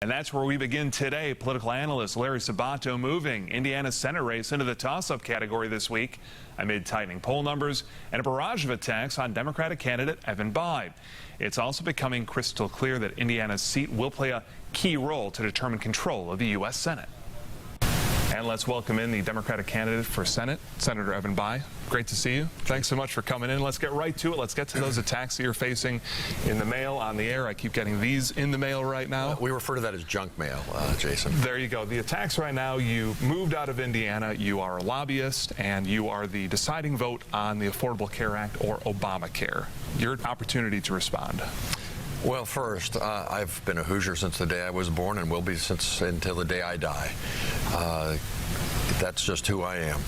And that's where we begin today. Political analyst Larry Sabato moving Indiana's Senate race into the toss-up category this week amid tightening poll numbers and a barrage of attacks on Democratic candidate Evan Bayh. It's also becoming crystal clear that Indiana's seat will play a key role to determine control of the U.S. Senate. And let's welcome in the Democratic candidate for Senate, Senator Evan Bayh. Great to see you. Thanks so much for coming in. Let's get right to it. Let's get to those attacks that you're facing in the mail, on the air. I keep getting these in the mail right now. We refer to that as junk mail, Jason. There you go. The attacks right now, you moved out of Indiana, you are a lobbyist, and you are the deciding vote on the Affordable Care Act, or Obamacare. Your opportunity to respond. Well, first, I've been a Hoosier since the day I was born and will be until the day I die. That's just who I am.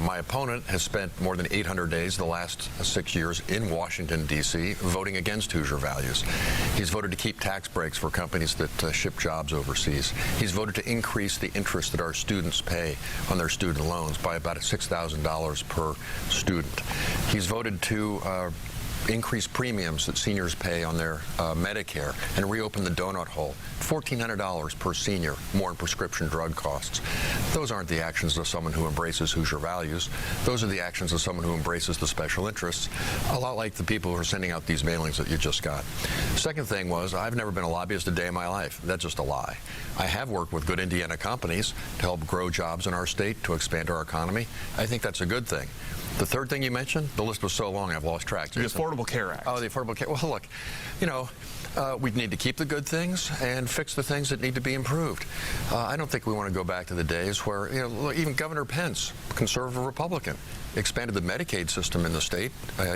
My opponent has spent more than 800 days the last 6 years in Washington, D.C., voting against Hoosier values. He's voted to keep tax breaks for companies that ship jobs overseas. He's voted to increase the interest that our students pay on their student loans by about $6,000 per student. He's voted to increase premiums that seniors pay on their Medicare and reopen the donut hole. $1,400 per senior more in prescription drug costs. Those aren't the actions of someone who embraces Hoosier values. Those are the actions of someone who embraces the special interests, a lot like the people who are sending out these mailings that you just got. Second thing was, I've never been a lobbyist a day in my life. That's just a lie. I have worked with good Indiana companies to help grow jobs in our state, to expand our economy. I think that's a good thing. The third thing you mentioned, the list was so long I've lost track. The Affordable Care Act. Oh, the Affordable Care. Well, look, you know, we need to keep the good things and fix the things that need to be improved. I don't think we want to go back to the days where, you know, even Governor Pence, conservative Republican, expanded the Medicaid system in the state,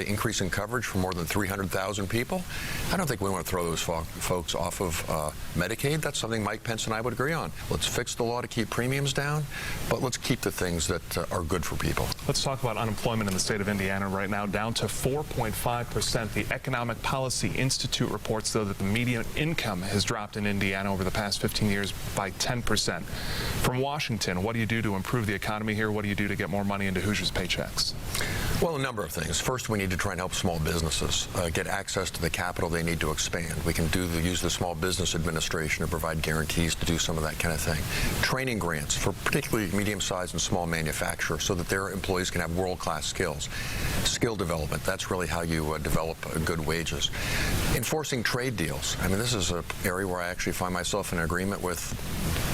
increasing coverage for more than 300,000 people. I don't think we want to throw those folks off of Medicaid. That's something Mike Pence and I would agree on. Let's fix the law to keep premiums down, but let's keep the things that are good for people. Let's talk about unemployment in the state of Indiana right now, down to 4.5%. The Economic Policy Institute reports, though, that the median income has dropped in Indiana over the past 15 years by 10%. From Washington, what do you do to improve the economy here? What do you do to get more money into Hoosiers' paychecks? Well, a number of things. First, we need to try and help small businesses get access to the capital they need to expand. We can use the Small Business Administration to provide guarantees to do some of that kind of thing. Training grants for particularly medium-sized and small manufacturers so that their employees can have world-class skills. Skill development, that's really how you develop good wages. Enforcing trade deals. I mean, this is an area where I actually find myself in agreement with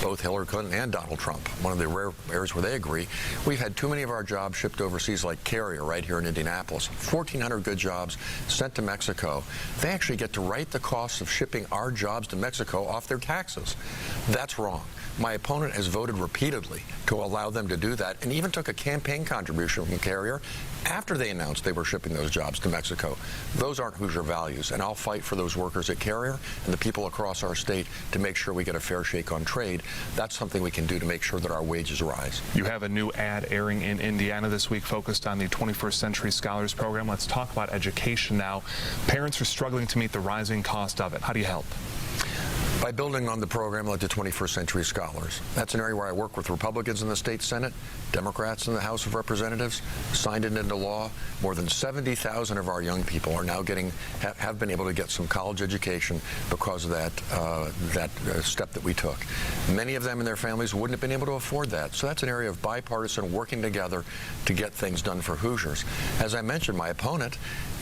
both Hillary Clinton and Donald Trump. One of the rare areas where they agree. We've had too many of our jobs shipped overseas, like Carrier right here in Indianapolis. 1,400 good jobs sent to Mexico. They actually get to write the costs of shipping our jobs to Mexico off their taxes. That's wrong. My opponent has voted repeatedly to allow them to do that, and even took a campaign contribution from Carrier after they announced they were shipping those jobs to Mexico. Those aren't Hoosier values, and I'll fight for those workers at Carrier and the people across our state to make sure we get a fair shake on trade. That's something we can do to make sure that our wages rise. You have a new ad airing in Indiana this week focused on the 21st Century Scholars Program. Let's talk about education now. Parents are struggling to meet the rising cost of it. How do you help? By building on the program like the 21st Century Scholars. That's an area where I work with Republicans in the state Senate, Democrats in the House of Representatives, signed it into law. More than 70,000 of our young people are now have been able to get some college education because of that step that we took. Many of them and their families wouldn't have been able to afford that. So that's an area of bipartisan working together to get things done for Hoosiers. As I mentioned, my opponent,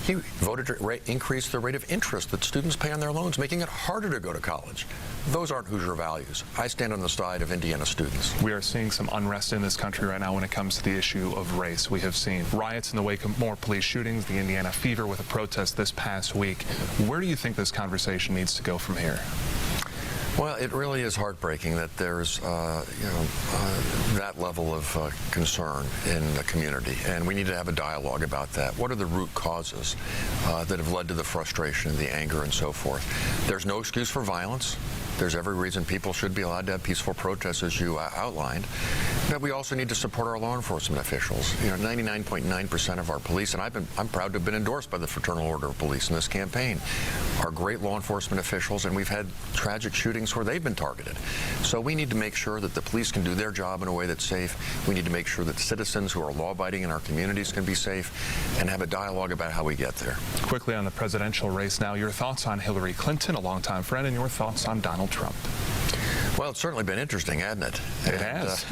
he voted to increase the rate of interest that students pay on their loans, making it harder to go to college. Those aren't Hoosier values. I stand on the side of Indiana students. We are seeing some unrest in this country right now when it comes to the issue of race. We have seen riots in the wake of more police shootings, the Indiana fever with a protest this past week. Where do you think this conversation needs to go from here? Well, it really is heartbreaking that there's that level of concern in the community, and we need to have a dialogue about that. What are the root causes that have led to the frustration, the anger, and so forth? There's no excuse for violence. There's every reason people should be allowed to have peaceful protests, as you outlined. But we also need to support our law enforcement officials. You know, 99.9% of our police, and I'm proud to have been endorsed by the Fraternal Order of Police in this campaign, are great law enforcement officials, and we've had tragic shootings where they've been targeted. So we need to make sure that the police can do their job in a way that's safe. We need to make sure that citizens who are law-abiding in our communities can be safe, and have a dialogue about how we get there. Quickly on the presidential race now, your thoughts on Hillary Clinton, a longtime friend, and your thoughts on Donald Trump. Well, it's certainly been interesting, hasn't it? It has.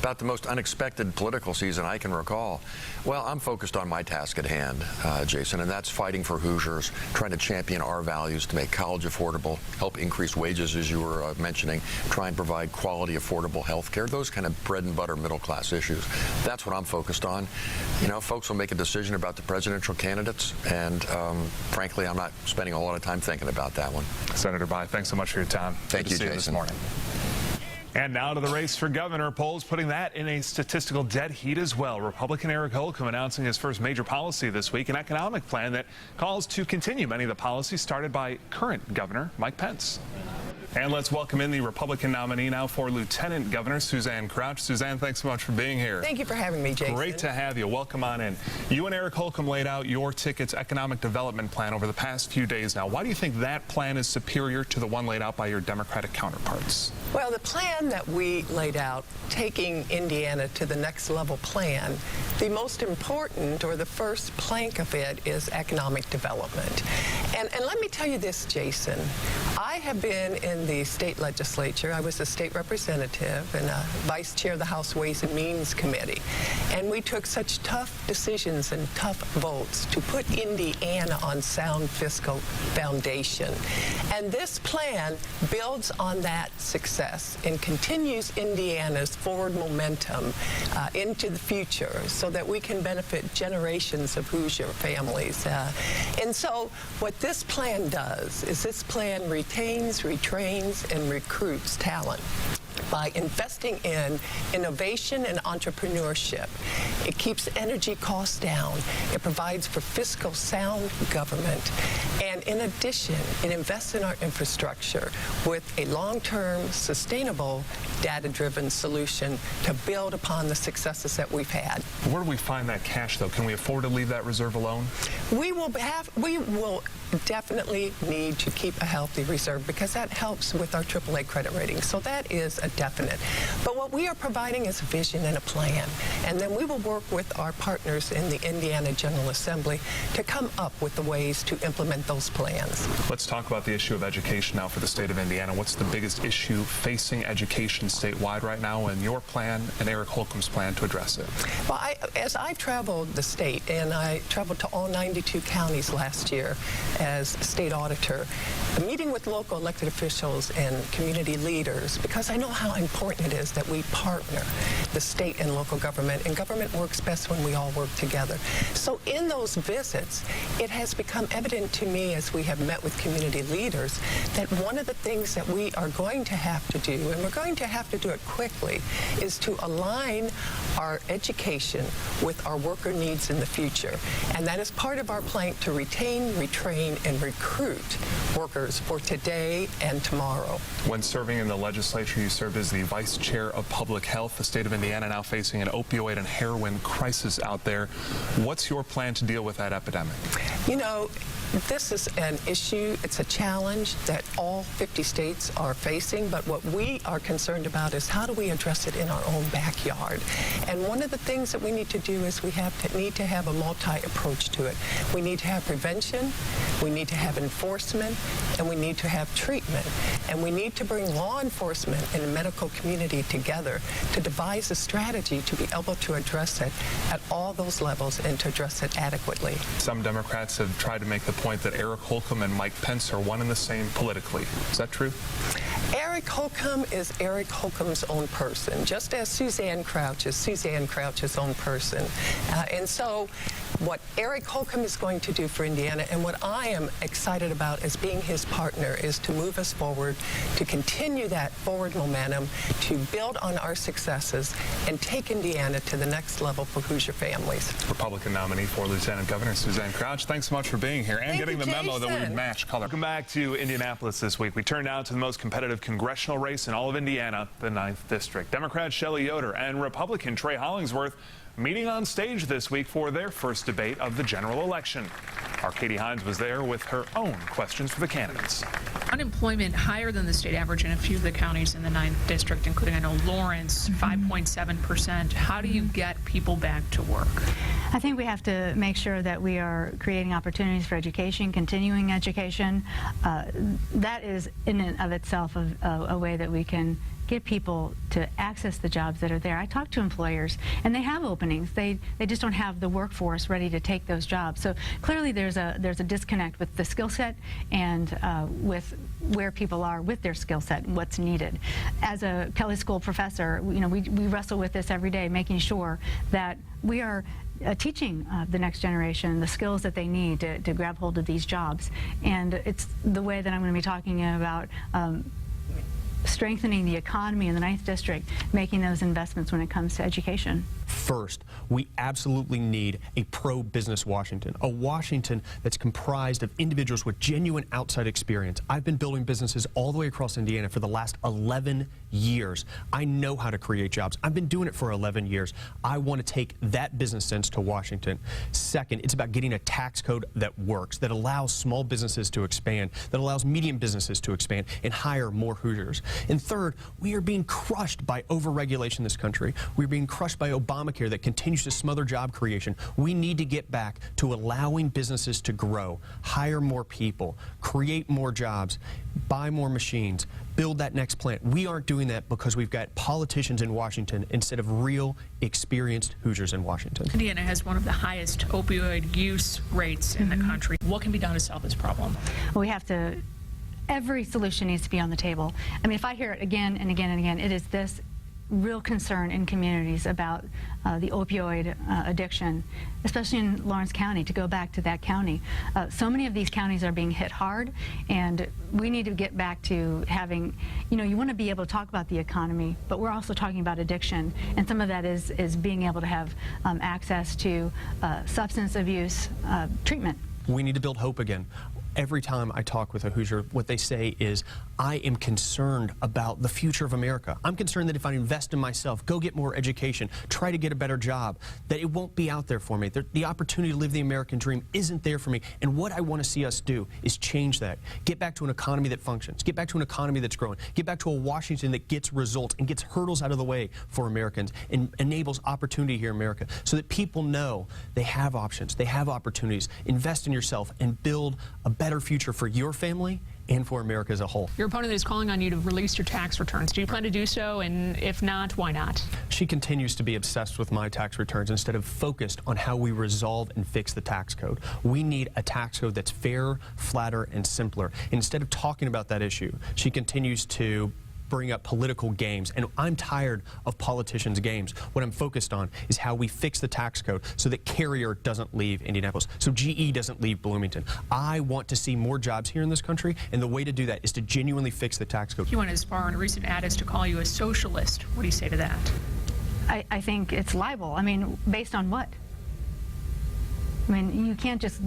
About the most unexpected political season I can recall. Well, I'm focused on my task at hand, Jason, and that's fighting for Hoosiers, trying to champion our values to make college affordable, help increase wages, as you were mentioning, try and provide quality, affordable health care, those kind of bread and butter middle-class issues. That's what I'm focused on. You know, folks will make a decision about the presidential candidates, and frankly, I'm not spending a lot of time thinking about that one. Senator Bayh, thanks so much for your time. Thank you, Jason. This morning. And now to the race for governor. Polls putting that in a statistical dead heat as well. Republican Eric Holcomb announcing his first major policy this week, an economic plan that calls to continue many of the policies started by current Governor Mike Pence. And let's welcome in the Republican nominee now for Lieutenant Governor, Suzanne Crouch. Suzanne, thanks so much for being here. Thank you for having me, Jason. Great to have you. Welcome on in. You and Eric Holcomb laid out your ticket's economic development plan over the past few days now. Why do you think that plan is superior to the one laid out by your Democratic counterparts? Well, the plan that we laid out, taking Indiana to the next level plan, the most important, or the first plank of it, is economic development. And let me tell you this, Jason. I have been in the state legislature. I was a state representative and a vice chair of the House Ways and Means Committee. And we took such tough decisions and tough votes to put Indiana on sound fiscal foundation. And this plan builds on that success and continues Indiana's forward momentum into the future so that we can benefit generations of Hoosier families. And so what this plan does is this plan retains, retrains, and recruits talent by investing in innovation and entrepreneurship. It keeps energy costs down. It provides for fiscal sound government. And in addition, it invests in our infrastructure with a long-term, sustainable, data-driven solution to build upon the successes that we've had. Where do we find that cash, though? Can we afford to leave that reserve alone? We will definitely need to keep a healthy reserve because that helps with our AAA credit rating. So that is a definite. But what we are providing is a vision and a plan. And then we will work with our partners in the Indiana General Assembly to come up with the ways to implement those plans. Let's talk about the issue of education now for the state of Indiana. What's the biggest issue facing education statewide right now, and your plan and Eric Holcomb's plan to address it? Well, as I traveled the state, and I traveled to all 92 counties last year as state auditor, meeting with local elected officials and community leaders, because I know how important it is that we partner the state and local government, and government works best when we all work together. So in those visits, it has become evident to me as we have met with community leaders that one of the things that we are going to have to do, and we're going to have to do it quickly, is to align our education with our worker needs in the future. And that is part of our plan to retain, retrain, and recruit workers for today and tomorrow. When serving in the legislature, you served as the vice chair of public health. The state of Indiana now facing an opioid and heroin crisis out there. What's your plan to deal with that epidemic? You know, this is an issue, it's a challenge that all 50 states are facing, but what we are concerned about is how do we address it in our own backyard. And one of the things that we need to do is we need to have a multi-approach to it. We need to have prevention, we need to have enforcement, and we need to have treatment. And we need to bring law enforcement and the medical community together to devise a strategy to be able to address it at all those levels and to address it adequately. Some Democrats have tried to make the point that Eric Holcomb and Mike Pence are one and the same politically. Is that true? Eric Holcomb is Eric Holcomb's own person, just as Suzanne Crouch is Suzanne Crouch's own person. And so what Eric Holcomb is going to do for Indiana, and what I am excited about as being his partner, is to move us forward, to continue that forward momentum, to build on our successes, and take Indiana to the next level for Hoosier families. Republican nominee for Lieutenant Governor Suzanne Crouch, thanks so much for being here and getting the memo that we would match color. Welcome back to Indianapolis this week. We turn now to the most competitive congressional race in all of Indiana, the 9th District. Democrat Shelly Odor and Republican Trey Hollingsworth meeting on stage this week for their first debate of the general election. Our Katie Hines was there with her own questions for the candidates. Unemployment higher than the state average in a few of the counties in the 9th District, including, I know, Lawrence, 5.7%. How do you get people back to work? I think we have to make sure that we are creating opportunities for education, continuing education. That is in and of itself a way that we can get people to access the jobs that are there. I talk to employers, and they have openings. They just don't have the workforce ready to take those jobs. So clearly there's a disconnect with the skill set and with where people are with their skill set and what's needed. As a Kelley School professor, we wrestle with this every day, making sure that we are teaching the next generation the skills that they need to grab hold of these jobs. And it's the way that I'm going to be talking about strengthening the economy in the 9th District, making those investments when it comes to education. First, we absolutely need a pro-business Washington, a Washington that's comprised of individuals with genuine outside experience. I've been building businesses all the way across Indiana for the last 11 years. I know how to create jobs. I've been doing it for 11 years. I want to take that business sense to Washington. Second, it's about getting a tax code that works, that allows small businesses to expand, that allows medium businesses to expand and hire more Hoosiers. And third, we are being crushed by overregulation in this country. We're being crushed by Obamacare that continues to smother job creation. We need to get back to allowing businesses to grow, hire more people, create more jobs, buy more machines, build that next plant. We aren't doing that because we've got politicians in Washington instead of real, experienced Hoosiers in Washington. Indiana has one of the highest opioid use rates in the country. What can be done to solve this problem? Well, we have to, every solution needs to be on the table. I mean, if I hear it again and again and again, it is this real concern in communities about the opioid addiction, especially in Lawrence County, to go back to that county. So many of these counties are being hit hard, and we need to get back to having, you want to be able to talk about the economy, but we're also talking about addiction, and some of that is being able to have access to substance abuse treatment. We need to build hope again. Every time I talk with a Hoosier, what they say is, I am concerned about the future of America. I'm concerned that if I invest in myself, go get more education, try to get a better job, that it won't be out there for me. The opportunity to live the American dream isn't there for me. And what I want to see us do is change that. Get back to an economy that functions. Get back to an economy that's growing. Get back to a Washington that gets results and gets hurdles out of the way for Americans and enables opportunity here in America so that people know they have options, they have opportunities. Invest in yourself and build a better future for your family and for America as a whole. Your opponent is calling on you to release your tax returns. Do you plan to do so? And if not, why not? She continues to be obsessed with my tax returns instead of focused on how we resolve and fix the tax code. We need a tax code that's fairer, flatter, and simpler. And instead of talking about that issue, she continues to bring up political games, and I'm tired of politicians' games. What I'm focused on is how we fix the tax code so that Carrier doesn't leave Indianapolis, so GE doesn't leave Bloomington. I want to see more jobs here in this country, and the way to do that is to genuinely fix the tax code. You went as far in a recent ad as to call you a socialist. What do you say to that? I think it's libel. I mean, based on what? I mean, you can't just,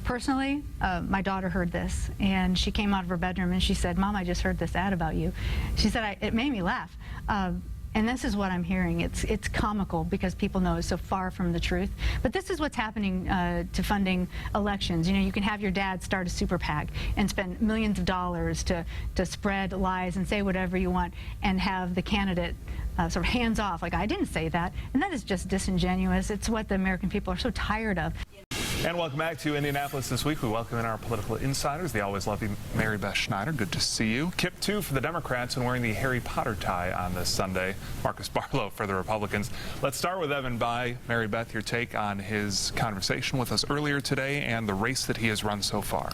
Personally, my daughter heard this, and she came out of her bedroom and she said, "Mom, I just heard this ad about you." She said, it made me laugh. And this is what I'm hearing. It's comical because people know it's so far from the truth. But this is what's happening to funding elections. You can have your dad start a super PAC and spend millions of dollars to spread lies and say whatever you want and have the candidate sort of hands off, like, I didn't say that. And that is just disingenuous. It's what the American people are so tired of. And welcome back to Indianapolis This Week. We welcome in our political insiders, the always lovely Mary Beth Schneider. Good to see you. Kip 2 for the Democrats and wearing the Harry Potter tie on this Sunday. Marcus Barlow for the Republicans. Let's start with Evan Bayh. Mary Beth, your take on his conversation with us earlier today and the race that he has run so far.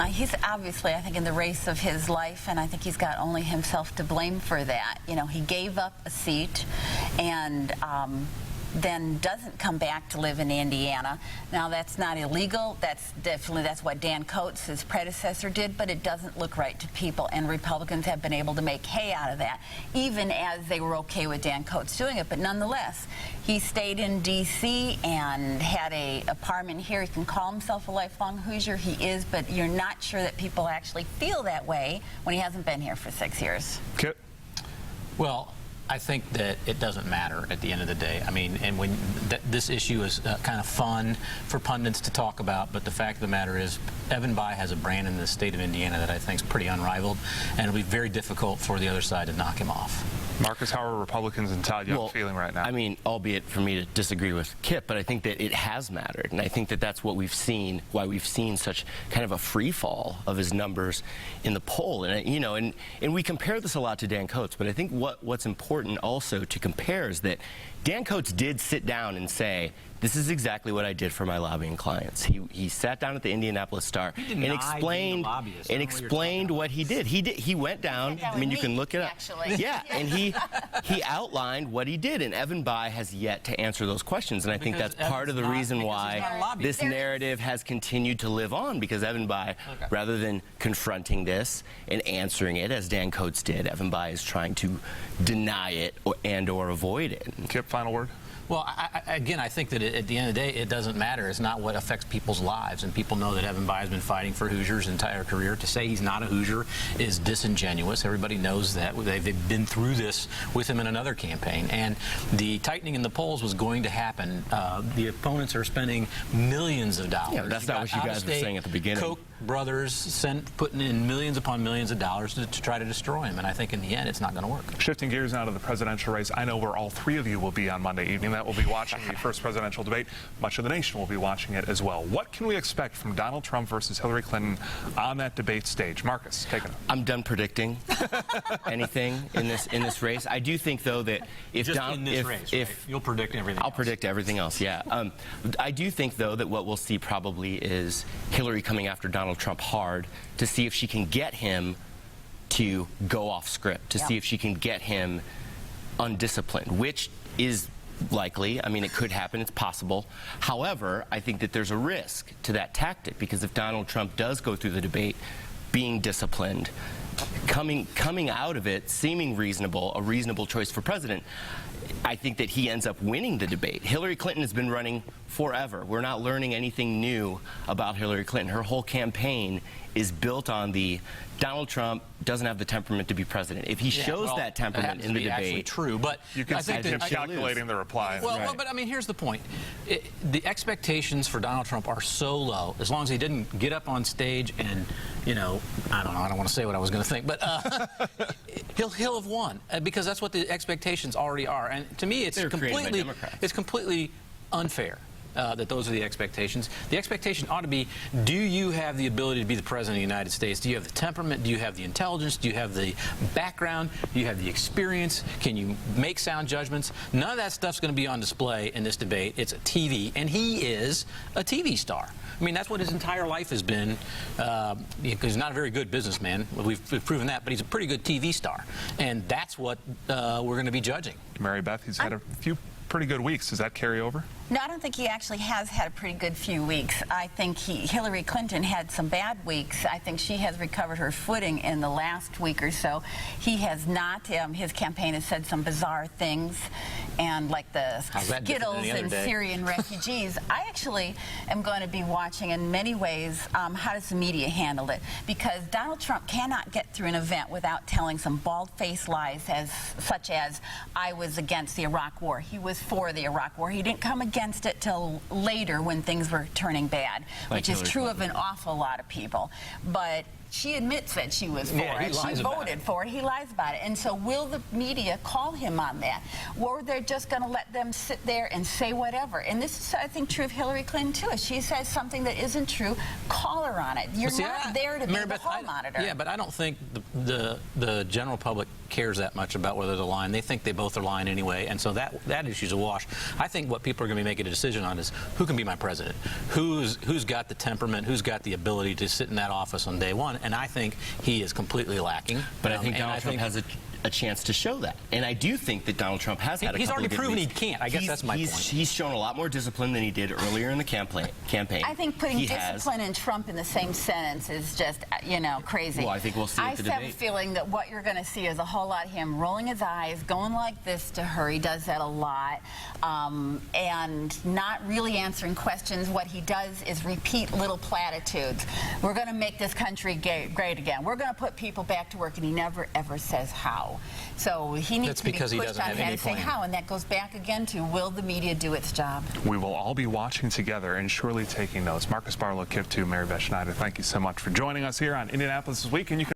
He's obviously, I think, in the race of his life, and I think he's got only himself to blame for that. He gave up a seat and then doesn't come back to live in Indiana. Now, that's not illegal. That's what Dan Coates, his predecessor, did, but it doesn't look right to people, and Republicans have been able to make hay out of that, even as they were okay with Dan Coates doing it. But nonetheless, he stayed in D.C. and had a apartment here. He can call himself a lifelong Hoosier. He is, but you're not sure that people actually feel that way when he hasn't been here for 6 years. Kip? Well, I think that it doesn't matter at the end of the day. I mean, and when this issue is kind of fun for pundits to talk about, but the fact of the matter is Evan Bayh has a brand in the state of Indiana that I think is pretty unrivaled, and it'll be very difficult for the other side to knock him off. Marcus, how are Republicans and Todd Young feeling right now? I mean, albeit for me to disagree with Kip, but I think that it has mattered, and I think that that's what we've seen, why we've seen such kind of a free fall of his numbers in the poll. And you know, and we compare this a lot to Dan Coats, but I think what's important also to compare is that Dan Coats did sit down and say, this is exactly what I did for my lobbying clients. He sat down at the Indianapolis Star and explained what he did. He went down. I mean, you can look it up. Actually. Yeah, and he outlined what he did, and Evan Bayh has yet to answer those questions, and I think that's part of the reason why this narrative has continued to live on, because Evan Bayh, rather than confronting this and answering it as Dan Coats did, Evan Bayh is trying to deny it or avoid it. Kip, final word? Well, again, I think that at the end of the day, it doesn't matter. It's not what affects people's lives. And people know that Evan Bayh has been fighting for Hoosiers' entire career. To say he's not a Hoosier is disingenuous. Everybody knows that. They've been through this with him in another campaign. And the tightening in the polls was going to happen. The opponents are spending millions of dollars. Yeah, that's not what you guys were saying at the beginning. Koch brothers putting in millions upon millions of dollars to try to destroy him. And I think in the end, it's not going to work. Shifting gears now to the presidential race, I know where all three of you will be on Monday evening. That will be watching the first presidential debate. Much of the nation will be watching it as well. What can we expect from Donald Trump versus Hillary Clinton on that debate stage? Marcus, take it. I'm done predicting anything in this race. I do think, though, that if you'll predict everything. I'll predict everything else. Yeah. I do think, though, that what we'll see probably is Hillary coming after Donald Trump hard to see if she can get him to go off script, to see if she can get him undisciplined, which is likely. I mean, it could happen. It's possible. However, I think that there's a risk to that tactic, because if Donald Trump does go through the debate being disciplined, coming out of it seeming reasonable, a reasonable choice for president, I think that he ends up winning the debate. Hillary Clinton has been running forever. We're not learning anything new about Hillary Clinton. Her whole campaign is built on the Donald Trump doesn't have the temperament to be president. If he shows that temperament in the debate, true. But you can see him calculating the reply. Well, but I mean, here's the point: the expectations for Donald Trump are so low. As long as he didn't get up on stage and, you know, I don't want to say what I was going to think, but he'll have won, because that's what the expectations already are. And to me, it's completely unfair. That those are the expectations. The expectation ought to be, do you have the ability to be the president of the United States? Do you have the temperament? Do you have the intelligence? Do you have the background? Do you have the experience? Can you make sound judgments? None of that stuff's going to be on display in this debate. It's a TV, and he is a TV star. I mean, that's what his entire life has been. He's not a very good businessman. We've proven that, but he's a pretty good TV star. And that's what we're going to be judging. Mary Beth, he's had a few pretty good weeks. Does that carry over? No, I don't think he actually has had a pretty good few weeks. I think Hillary Clinton had some bad weeks. I think she has recovered her footing in the last week or so. He has not. His campaign has said some bizarre things, and like the Skittles and Syrian refugees. I actually am going to be watching in many ways how does the media handle it, because Donald Trump cannot get through an event without telling some bald-faced lies, such as, I was against the Iraq War. He was for the Iraq War. He didn't come against it till later when things were turning bad, which is true of an awful lot of people. But she admits that she was for it. She voted for it. He lies about it. And so will the media call him on that? Or they're just going to let them sit there and say whatever? And this is, I think, true of Hillary Clinton, too. If she says something that isn't true, call her on it. You're not there to be the hall monitor. Yeah, but I don't think the general public cares that much about whether they're lying. They think they both are lying anyway, and so that issue's a wash. I think what people are going to be making a decision on is who can be my president, who's got the temperament, who's got the ability to sit in that office on day one, and I think he is completely lacking. But I think Donald Trump has a chance to show that, and I do think that Donald Trump has had a couple of good weeks. He's already proven he can't. I guess that's my point. He's shown a lot more discipline than he did earlier in the campaign. I think putting discipline and Trump in the same sentence is just, you know, crazy. Well, I think we'll see at the debate. I have a feeling that what you're going to see is a whole lot of him rolling his eyes, going like this to her. He does that a lot, and not really answering questions. What he does is repeat little platitudes. We're going to make this country great again. We're going to put people back to work, and he never, ever says how. So he needs to be pushed on how to say how, and that goes back again to, will the media do its job? We will all be watching together and surely taking notes. Marcus Barlow, Kip 2, Mary Beth Schneider, thank you so much for joining us here on Indianapolis This Week. And you can